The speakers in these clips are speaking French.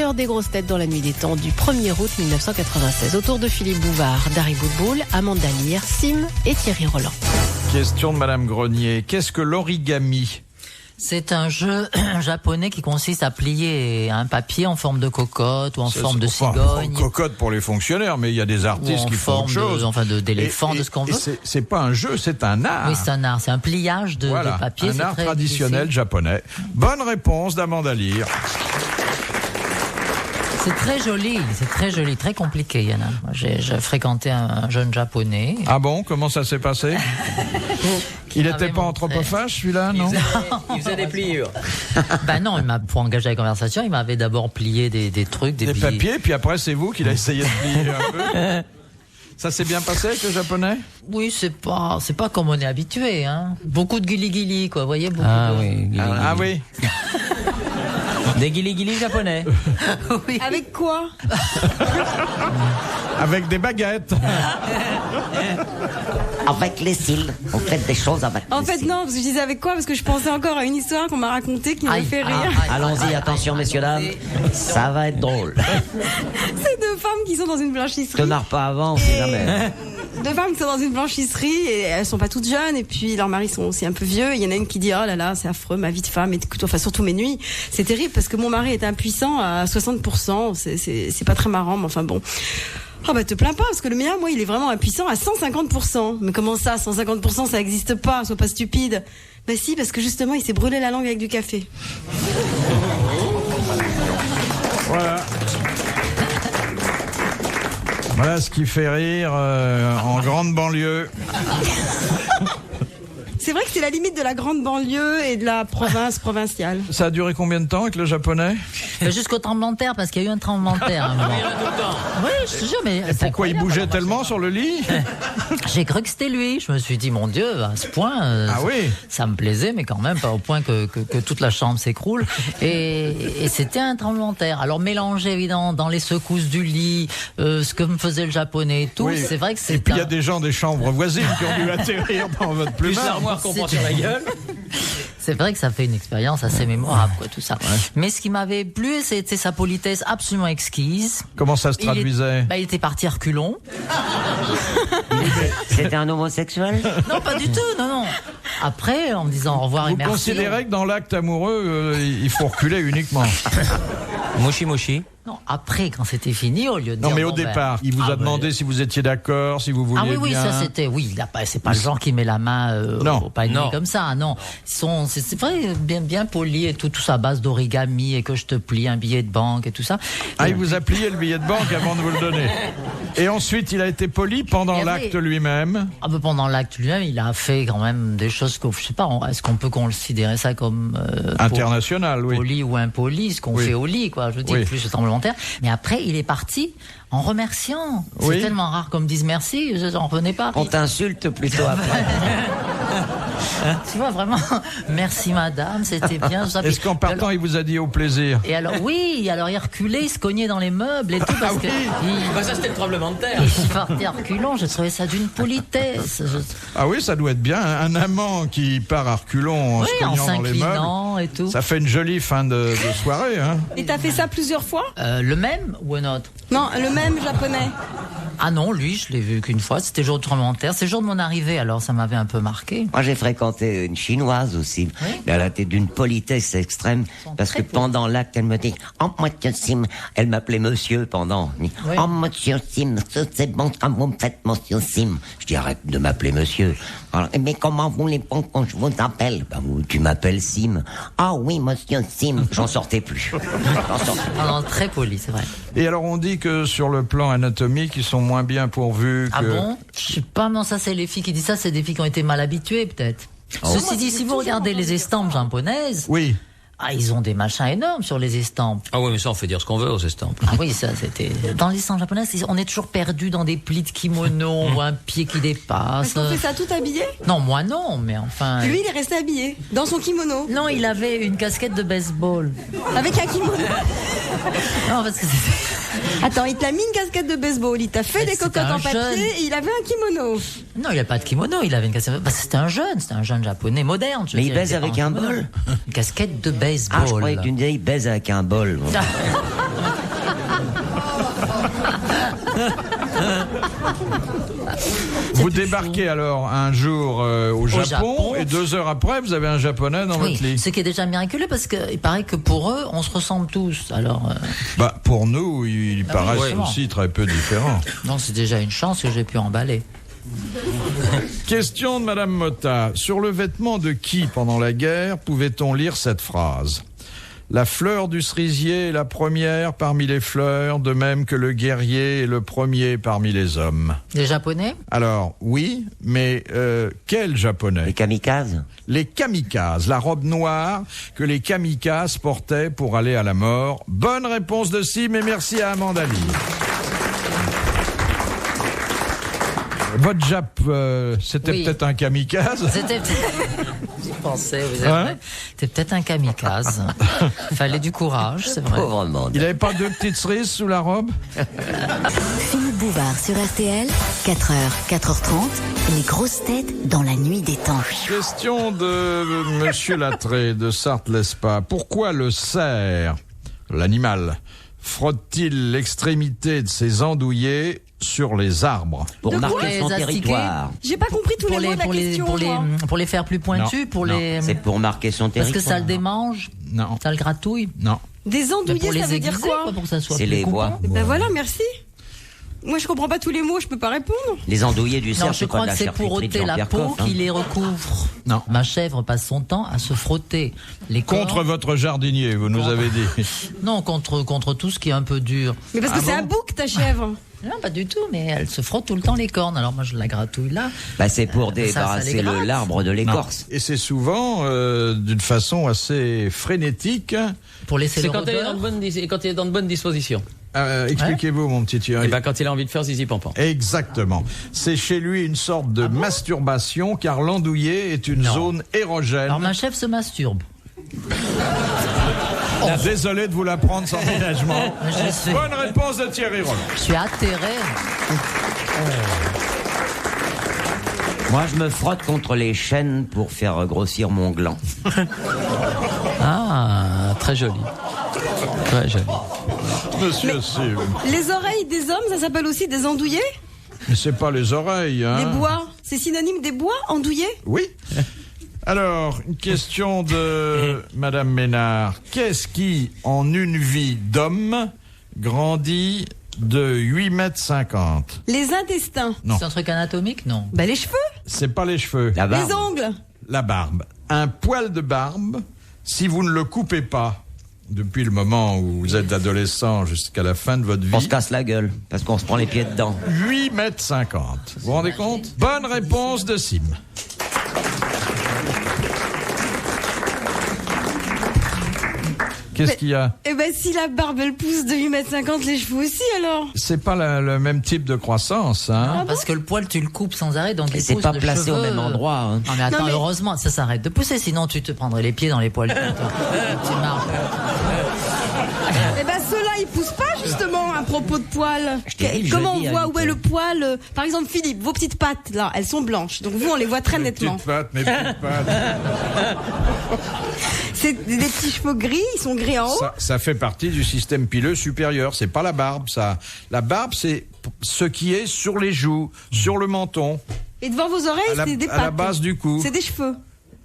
l'heure des grosses têtes dans la nuit des temps du 1er août 1996. Autour de Philippe Bouvard, Dari Boudboul, Amanda Lear, Sim et Thierry Roland. Question de Madame Grenier. Qu'est-ce que l'origami ? C'est un jeu japonais qui consiste à plier un papier en forme de cocotte ou en forme de cigogne. Cocotte pour les fonctionnaires, mais il y a des artistes qui font autre chose. D'éléphant, de ce qu'on veut. C'est pas un jeu, c'est un art. Oui, c'est un art, c'est un pliage de papier. Un art traditionnel japonais. Bonne réponse d'Amanda Lear. C'est très joli, très compliqué, Yana. J'ai fréquenté un jeune japonais. Ah bon, comment ça s'est passé? Il n'était pas anthropophage, celui-là, non? Il faisait des pliures. Non, pour engager la conversation, il m'avait d'abord plié des trucs, des papiers, puis après c'est vous qui l'a essayé de plier un peu. Ça s'est bien passé avec le japonais? Oui, c'est pas comme on est habitué, hein. Beaucoup de guili-guili, quoi, vous voyez, oui. Des guili-guili japonais. Oui. Avec quoi? Avec des baguettes. Avec les cils. On fait des choses avec les cils. En fait, non, parce que je disais avec quoi? Parce que je pensais encore à une histoire qu'on m'a racontée qui m'a fait rire. Allons-y, attention, messieurs, dames. Ça va être drôle. C'est deux femmes qui sont dans une blanchisserie. Te narre pas avant, si jamais. Deux femmes qui sont dans une blanchisserie et elles sont pas toutes jeunes et puis leurs maris sont aussi un peu vieux. Il y en a une qui dit oh là là c'est affreux ma vie de femme et surtout mes nuits c'est terrible parce que mon mari est impuissant à 60%. C'est pas très marrant mais enfin bon. Oh te plains pas parce que le mien moi il est vraiment impuissant à 150%. Mais comment ça 150% ça existe pas, sois pas stupide. Si parce que justement il s'est brûlé la langue avec du café. Voilà ce qui fait rire en grande banlieue. C'est vrai que c'est la limite de la grande banlieue et de la province provinciale. Ça a duré combien de temps avec le japonais? Jusqu'au tremblement de terre, parce qu'il y a eu un tremblement de terre. Oui, je te jure, mais... Et pourquoi il bougeait tellement sur le lit? J'ai cru que c'était lui. Je me suis dit, mon Dieu, à ce point, ça me plaisait, mais quand même pas au point que toute la chambre s'écroule. Et c'était un tremblement de terre. Alors mélangé évidemment dans les secousses du lit, ce que me faisait le japonais et tout, c'est vrai que c'est... Et puis il y a des gens des chambres voisines qui ont dû atterrir dans votre plumard. Qu'on prend sur la gueule. C'est vrai que ça fait une expérience assez mémorable, quoi, tout ça. Ouais. Mais ce qui m'avait plu, c'était sa politesse absolument exquise. Comment ça se traduisait? Il était parti à reculons. C'était un homosexuel? Non, pas du tout, non. Après, en me disant au revoir et merci. Vous considérez que dans l'acte amoureux, il faut reculer uniquement? Moshi. Non, après, quand c'était fini, au lieu de dire... Non, mais au départ, il vous a demandé si vous étiez d'accord, si vous vouliez oui, bien... ça c'était... Oui, c'est pas le genre qui met la main au panier comme ça, non. C'est vrai, bien poli et tout à base d'origami et que je te plie un billet de banque et tout ça. Il vous a plié le billet de banque avant de vous le donner. Et ensuite, il a été poli pendant l'acte lui-même. Pendant l'acte lui-même, il a fait quand même des choses que, je sais pas, est-ce qu'on peut considérer ça comme... international, poli ou impoli, ce qu'on fait au lit, quoi. Je dis plus le tremblement de terre. Mais après, il est parti en remerciant. C'est tellement rare qu'on me dise merci, je n'en revenais pas. On t'insulte plutôt après. Tu vois, vraiment, merci madame, c'était bien. Est-ce qu'en partant, il vous a dit au plaisir? Et alors, il reculait, il se cognait dans les meubles et tout, parce que... ça, c'était le tremblement de terre. Il partait à reculons, je trouvais ça d'une politesse. Ah oui, ça doit être bien. Un amant qui part à reculons en se cognant dans les meubles, et tout. Ça fait une jolie fin de soirée. Hein. Et t'as fait ça plusieurs fois? Le même ou un autre? Non, le même japonais. Ah non, lui, je l'ai vu qu'une fois. C'était le jour du tremblement de terre. C'est le jour de mon arrivée, alors ça m'avait un peu marqué. Moi, j'ai fréquenté une chinoise aussi. Oui. Elle était d'une politesse extrême parce que pendant l'acte, elle me dit « Oh, monsieur Sim », elle m'appelait monsieur pendant. « Oh, monsieur Sim, c'est bon quand vous me faites monsieur Sim ». Je dis « Arrête de m'appeler monsieur ». Alors, mais comment voulez-vous que je vous appelle? Tu m'appelles Sim. Ah oui, monsieur Sim. J'en sortais plus. Non, très poli, c'est vrai. Et alors, on dit que sur le plan anatomique, ils sont moins bien pourvus que... Ah bon? Je sais pas, non, ça c'est les filles qui disent ça, c'est des filles qui ont été mal habituées, peut-être. Ceci dit, si vous regardez les estampes japonaises... Oui. Ah, ils ont des machins énormes sur les estampes. Ah oui, mais ça, on fait dire ce qu'on veut aux estampes. Ah oui, ça, c'était... Dans les estampes japonaises, on est toujours perdu dans des plis de kimono, on voit un pied qui dépasse. Est-ce qu'on fait ça tout habillé? Non, moi non, mais enfin... Lui, il est resté habillé, dans son kimono. Non, il avait une casquette de baseball. Avec un kimono? Non, parce que c'était... Attends, il t'a mis une casquette de baseball, il t'a fait des cocottes en papier et il avait un kimono. Non, il n'a pas de kimono, il avait une casquette... C'était un jeune japonais moderne. Mais il baise avec un bol. Une casquette de baseball. baseball. Ah, je croyais que tu me disais, il baise avec un bol. Vous débarquez alors un jour au Japon et 2 heures après, vous avez un Japonais dans votre lit. Ce qui est déjà miraculeux parce qu'il paraît que pour eux, on se ressemble tous. Alors, pour nous, ils paraissent aussi très peu différents. Donc c'est déjà une chance que j'ai pu emballer. Question de Madame Motta. Sur le vêtement de qui, pendant la guerre, pouvait-on lire cette phrase ? La fleur du cerisier est la première parmi les fleurs, de même que le guerrier est le premier parmi les hommes. Les Japonais ? Alors, oui, mais quels Japonais ? Les kamikazes ? Les kamikazes, la robe noire que les kamikazes portaient pour aller à la mort. Bonne réponse de Sim et merci à Amanda Lear. Votre Jap, c'était peut-être un kamikaze. C'était j'y pensais, vous êtes vrai. C'était peut-être un kamikaze. Il fallait du courage, c'est vrai. Pauvre monde. Il n'avait pas 2 petites cerises sous la robe ? Philippe Bouvard sur RTL, 4h, 4h30, les grosses têtes dans la nuit des temps. Question de Monsieur Lattré de Sarthe-Lespas. Pourquoi le cerf, l'animal, frotte-t-il l'extrémité de ses andouillés sur les arbres? Pour marquer son territoire. J'ai pas compris tous les mots de la question. Pour les faire plus pointus, C'est pour marquer son territoire. Parce que ça le démange. Non. Ça le gratouille. Non. Des andouillés, ça veut dire quoi? Pour que ça soit c'est plus les coupant. bois. Ben voilà, merci. Moi, je comprends pas tous les mots, je peux pas répondre. Les andouillés du cerf, Non, je c'est pas crois de la que c'est pour charcuterie de ôter la Jean-Pierre peau Coff, qui les recouvre. Non. Ma chèvre passe son temps à se frotter les cornes. Contre votre jardinier, vous nous avez dit. Non, contre tout ce qui est un peu dur. Mais parce que c'est un bouc, ta chèvre. Non, pas du tout, mais elle se frotte tout le temps les cornes. Alors moi, je la gratouille là. C'est pour débarrasser l'arbre de l'écorce. Et c'est souvent d'une façon assez frénétique. Pour laisser C'est le quand il est dans de bonnes dispositions. Expliquez-vous, mon petit Thierry. Quand il a envie de faire zizi pampan. Exactement. C'est chez lui une sorte de masturbation, car l'andouillé est une zone érogène. Alors ma chèvre se masturbe. Désolé de vous l'apprendre sans ménagement. Bonne réponse de Thierry Roland. Je suis atterré. Moi, je me frotte contre les chênes pour faire grossir mon gland. Ah, très joli. Très joli. Monsieur Sim. Les oreilles des hommes, ça s'appelle aussi des andouillés? Mais c'est pas les oreilles, hein. Les bois, c'est synonyme des bois, andouillés? Oui. Alors, une question de Madame Ménard. Qu'est-ce qui, en une vie d'homme, grandit de 8,50 m? Les intestins. Non. C'est un truc anatomique, non? Les cheveux. C'est pas les cheveux. La barbe. Les ongles. La barbe. Un poil de barbe, si vous ne le coupez pas, depuis le moment où vous êtes adolescent jusqu'à la fin de votre vie... On se casse la gueule, parce qu'on se prend les pieds dedans. 8,50 m. Vous vous rendez compte? Bonne réponse de Sim. Qu'est-ce qu'il y a? Si la barbe, elle pousse de 8,50 m, les cheveux aussi, alors? C'est pas le même type de croissance, hein? Non, parce que le poil, tu le coupes sans arrêt, donc il c'est pousse pas de placé cheveux. au même endroit. Hein. Non mais attends, heureusement, ça s'arrête de pousser, sinon tu te prendrais les pieds dans les poils. Tu marches. Ceux-là, ils poussent pas, justement, à propos de poils. Comment on voit où est le poil? Par exemple, Philippe, vos petites pattes, là, elles sont blanches. Donc vous, on les voit très nettement. Mes petites pattes. C'est des petits cheveux gris, ils sont gris en haut. Ça fait partie du système pileux supérieur. C'est pas la barbe, ça. La barbe, c'est ce qui est sur les joues, sur le menton. Et devant vos oreilles, c'est des pattes. À la base du cou. C'est des cheveux.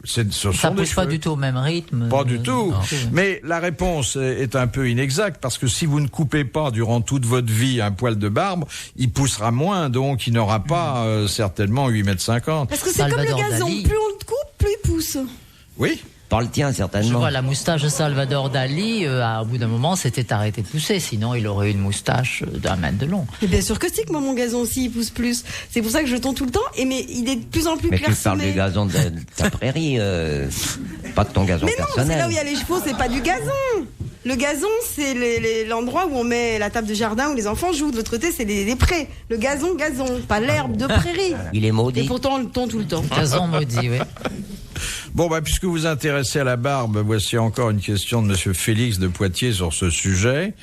Ça pousse pas du tout au même rythme. Pas du tout. Mais la réponse est un peu inexacte parce que si vous ne coupez pas durant toute votre vie un poil de barbe, il poussera moins, donc il n'aura pas certainement 8,50 m. Parce que c'est comme le gazon. Plus on le coupe, plus il pousse. Oui. Par le tien, certainement. Je vois la moustache de Salvador Dali, au bout d'un moment, c'était arrêté de pousser. Sinon, il aurait eu une moustache d'1 mètre de long. Mais bien sûr que si, que moi, mon gazon aussi, il pousse plus. C'est pour ça que je le tond tout le temps. Mais il est de plus en plus clairsemé. Mais tu parles du gazon de ta prairie, pas de ton gazon personnel. Mais non, c'est là où il y a les chevaux, c'est pas du gazon. Le gazon, c'est l'endroit où on met la table de jardin où les enfants jouent. De l'autre côté, c'est les prés. Le gazon, pas l'herbe de prairie. Il est maudit. Et pourtant, on le tond tout le temps. Gazon maudit, oui. Bon, puisque vous vous intéressez à la barbe, voici encore une question de Monsieur Félix de Poitiers sur ce sujet.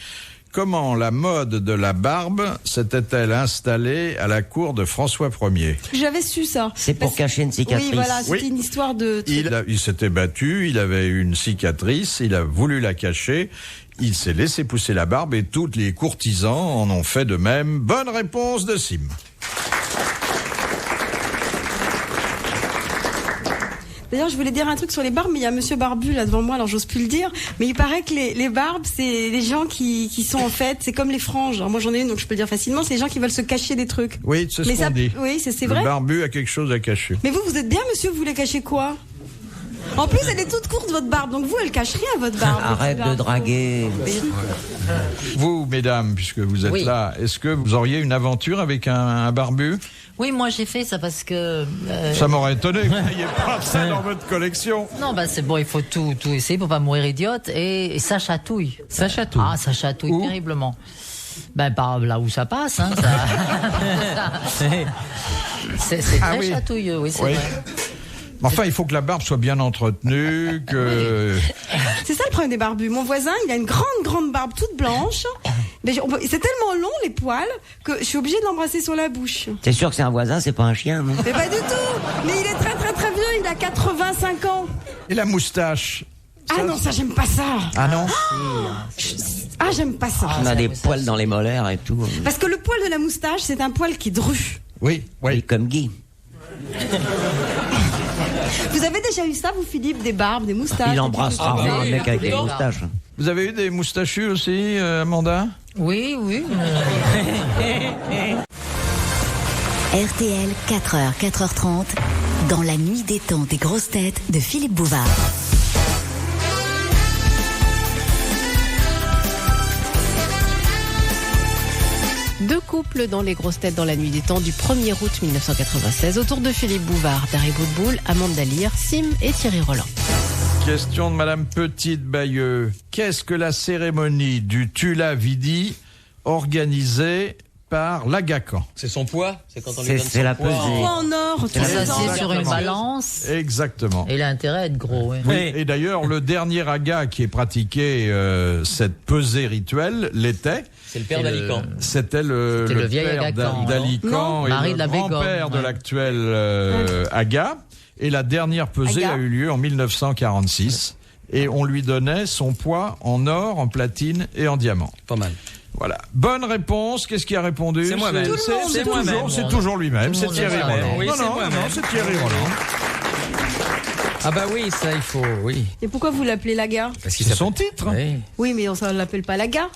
Comment la mode de la barbe s'était-elle installée à la cour de François Ier? J'avais su ça. C'est pour cacher une cicatrice. Oui, voilà, c'était une histoire de... Il s'était battu, il avait une cicatrice, il a voulu la cacher, il s'est laissé pousser la barbe et tous les courtisans en ont fait de même. Bonne réponse de Sim. D'ailleurs, je voulais dire un truc sur les barbes, mais il y a Monsieur Barbu là devant moi, alors j'ose plus le dire. Mais il paraît que les barbes, c'est les gens qui sont en fait, c'est comme les franges. Alors moi j'en ai une, donc je peux le dire facilement. C'est les gens qui veulent se cacher des trucs. Oui, c'est ce qu'on dit. Oui, c'est vrai. Le barbu a quelque chose à cacher. Mais vous êtes bien, monsieur. Vous voulez cacher quoi? En plus, elle est toute courte, votre barbe. Donc vous, elle cache rien, votre barbe. Arrête de draguer. Vous, mesdames, puisque vous êtes là, est-ce que vous auriez une aventure avec un barbu? Oui, moi j'ai fait ça parce que... Ça m'aurait étonné que vous n'ayez pas ça dans votre collection. Non, c'est bon, il faut tout essayer pour pas mourir idiote. Et ça chatouille. Ça chatouille. Ah, ça chatouille terriblement. Par là où ça passe, hein. C'est très chatouilleux, oui, c'est vrai. Enfin, il faut que la barbe soit bien entretenue, que... C'est ça le problème des barbus. Mon voisin, il a une grande barbe toute blanche. Mais c'est tellement long, les poils, que je suis obligée de l'embrasser sur la bouche. T'es sûr que c'est un voisin, c'est pas un chien, non? Mais pas du tout. Mais il est très vieux, il a 85 ans. Et la moustache? Ah non, ça, j'aime pas ça. Ah non? Ah, j'aime pas ça. On a des poils dans les molaires et tout. Parce que le poil de la moustache, c'est un poil qui drue. Oui. Comme Guy. Vous avez déjà eu ça, vous, Philippe, des barbes, des moustaches? Il embrasse rarement un mec avec des moustaches. Vous avez eu des moustachus aussi, Amanda? Oui. RTL, 4h, 4h30, dans la nuit des temps des grosses têtes de Philippe Bouvard. Deux couples dans les grosses têtes dans la nuit des temps du 1er août 1996. Autour de Philippe Bouvard, Dari Boudboul, Amanda Lear, Sim et Thierry Roland. Question de Madame Petite-Bayeux. Qu'est-ce que la cérémonie du Tula Vidi organisée par l'Agacan? C'est son poids? C'est quand on lui donne c'est son la poids. pesée. Poids en or. Ça s'assied sur une balance. Exactement. Et il a intérêt à être gros, oui. Oui. Et d'ailleurs, le dernier aga qui ait pratiqué cette pesée rituelle l'était. C'est le père d'Alican. C'était le vieil père Agacan, d'Alican et Marie le de la grand-père de l'actuel aga. Et la dernière pesée a eu lieu en 1946. Et on lui donnait son poids en or, en platine et en diamant. Pas mal. Voilà. Bonne réponse. Qu'est-ce qui a répondu? C'est moi-même. C'est toujours lui-même. C'est Thierry Roland. Oui, c'est moi-même. Non, c'est Thierry Roland. Ah bah oui, ça il faut, oui. Et pourquoi vous l'appelez Laga? Parce que c'est son titre. Oui. Oui, mais on ne l'appelle pas Laga.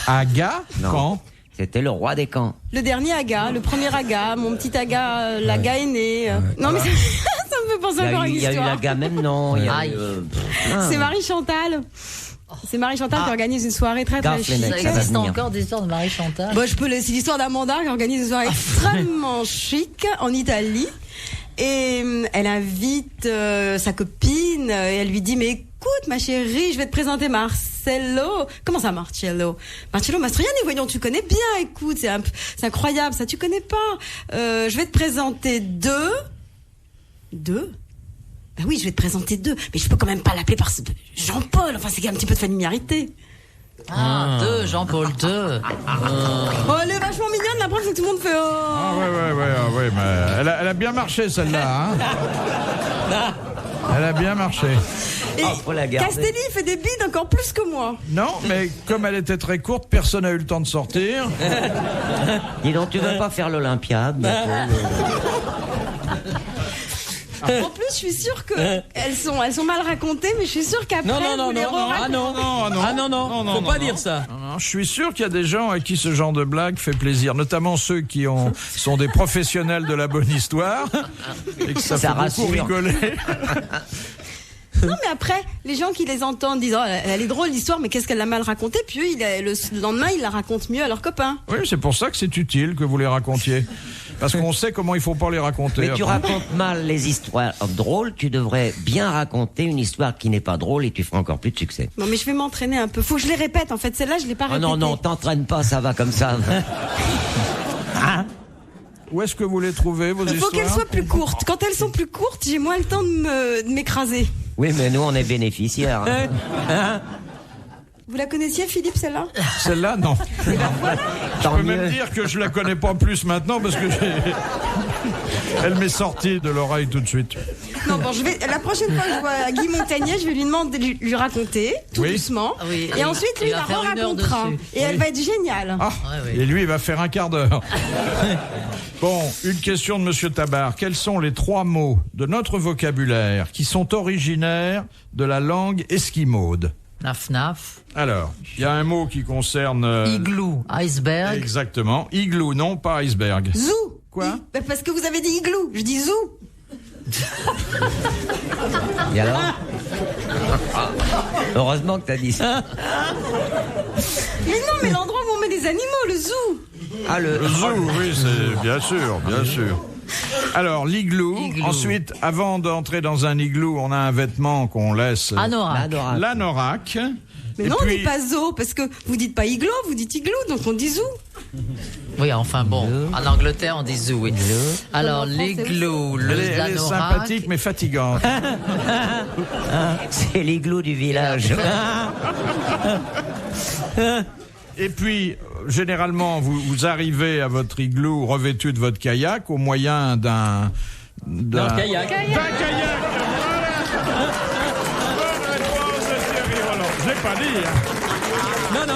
Aga, Non. quand? C'était le roi des camps. Le dernier Aga, le premier Aga, mon petit Aga, l'Aga aîné. Non, mais ça me fait penser encore à une Il y a eu histoire. la gamme même, non. C'est Marie-Chantal. C'est Marie-Chantal qui organise une soirée très Gaffe, les chic. mecs, Ça ça va existe venir. encore des histoires de Marie-Chantal? Bon, c'est l'histoire d'Amanda qui organise une soirée extrêmement chic en Italie. Et elle invite sa copine et elle lui dit, mais écoute ma chérie, je vais te présenter Marcello. Comment ça, Marcello Mastroianni, voyons, tu connais bien, écoute, c'est incroyable, ça tu connais pas. Je vais te présenter deux. Ben oui, je vais te présenter deux, mais je peux quand même pas l'appeler par Jean-Paul, enfin c'est qu'il y a un petit peu de familiarité. Jean-Paul II. Oh, elle est vachement mignonne, la preuve c'est que tout le monde fait oh. Ah ouais, mais elle a bien marché celle-là, hein. Elle a bien marché. Et faut la garder. Castelli fait des bides encore plus que moi. Non, mais comme elle était très courte, personne n'a eu le temps de sortir. Dis donc, tu veux pas faire l'Olympiade bientôt? En plus, je suis sûre que elles sont mal racontées, mais je suis sûre qu'après vous les re-racontez. Faut pas dire ça. Non, je suis sûr qu'il y a des gens à qui ce genre de blague fait plaisir, notamment ceux qui sont des professionnels de la bonne histoire et que ça fait beaucoup rigoler. Non, mais après, les gens qui les entendent disent, oh, elle est drôle l'histoire, mais qu'est-ce qu'elle a mal raconté? Puis eux, le lendemain, ils la racontent mieux à leurs copains. Oui, c'est pour ça que c'est utile que vous les racontiez. Parce qu'on sait comment il faut pas les raconter. Mais tu racontes mal les histoires drôles, tu devrais bien raconter une histoire qui n'est pas drôle et tu feras encore plus de succès. Non, mais je vais m'entraîner un peu. Faut que je les répète, en fait. Celle-là, je l'ai pas répétée. Non, t'entraînes pas, ça va comme ça. Où est-ce que vous les trouvez, vos histoires? Il faut qu'elles soient plus courtes. Quand elles sont plus courtes, j'ai moins le temps de m'écraser. Oui, mais nous, on est bénéficiaires. Vous la connaissiez, Philippe, celle-là? Celle-là, non. Je peux même dire que je la connais pas plus maintenant parce que elle m'est sortie de l'oreille tout de suite. Non, bon, la prochaine fois que je vois Guy Montagnier, je vais lui demander de lui raconter, tout doucement. Oui. Et ensuite, lui, il la racontera. Et elle va être géniale. Ah, et lui, il va faire un quart d'heure. Bon, une question de Monsieur Tabar. Quels sont les 3 mots de notre vocabulaire qui sont originaires de la langue esquimaude? Naf naf. Alors, il y a un mot qui concerne... Igloo, iceberg. Exactement. Igloo, non, pas iceberg. Zoo. Quoi? Parce que vous avez dit igloo. Je dis zoo. Et alors? Heureusement que t'as dit ça. Mais non, mais l'endroit où on met des animaux, le zoo. Ah, Le zoo, oui, c'est bien sûr, bien sûr. Alors, l'igloo. Ensuite, avant d'entrer dans un igloo, on a un vêtement qu'on laisse... Anorak. L'anorak. Mais non, on dit pas zoo, parce que vous dites pas igloo, vous dites igloo, donc on dit zoo. Oui, enfin bon, en Angleterre on dit zoo, oui. Alors l'igloo, Elle est sympathique mais fatigante. c'est l'igloo du village. Et puis, généralement, vous arrivez à votre igloo revêtu de votre kayak au moyen d'un kayak. D'un kayak. Voilà. Bonne réponse de Thierry Roland. Je l'ai pas dit. Hein.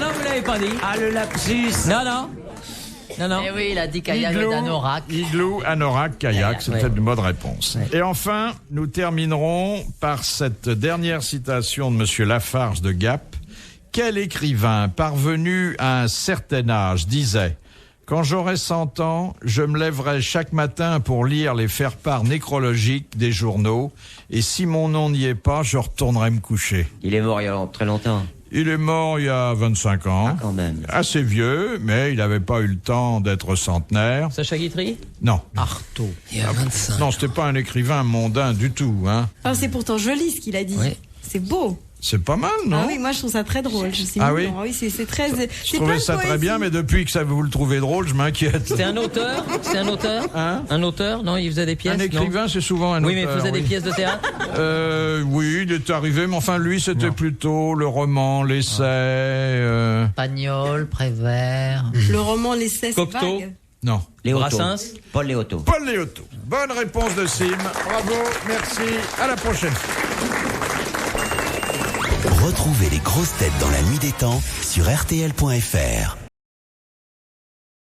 Non, vous l'avez pas dit. Ah, le lapsus. Non. Eh oui, il a dit kayak et d'anorak. Igloo, anorak, kayak, c'était une bonne réponse. Ouais. Et enfin, nous terminerons par cette dernière citation de Monsieur Lafarge de Gap. Quel écrivain parvenu à un certain âge disait « Quand j'aurai 100 ans, je me lèverai chaque matin pour lire les faire-part nécrologiques des journaux, et si mon nom n'y est pas, je retournerai me coucher. » Il est mort il y a très longtemps. Il est mort il y a 25 ans. Ah, quand même. Assez vieux, mais il n'avait pas eu le temps d'être centenaire. Sacha Guitry? Non. Artaud. Il y a 25. Non, c'était pas un écrivain mondain du tout, hein. Ah, c'est pourtant joli ce qu'il a dit. Oui. C'est beau. C'est pas mal, non? Ah oui, moi je trouve ça très drôle. Oui, c'est très. Je trouvais ça très bien, mais depuis que vous le trouvez drôle, je m'inquiète. C'est un auteur? Hein? Un auteur? Non, il faisait des pièces? Un écrivain, c'est souvent un auteur. Oui, mais il faisait des pièces de théâtre? Oui, il est arrivé, mais enfin, lui, c'était plutôt le roman, l'essai. Pagnol, Prévert. Le roman, l'essai, c'est Cocteau. vague. Non. Brassens? Paul Léoto. Paul Léoto. Bonne réponse de Sim. Bravo, merci. À la prochaine. Retrouvez les grosses têtes dans la nuit des temps sur RTL.fr.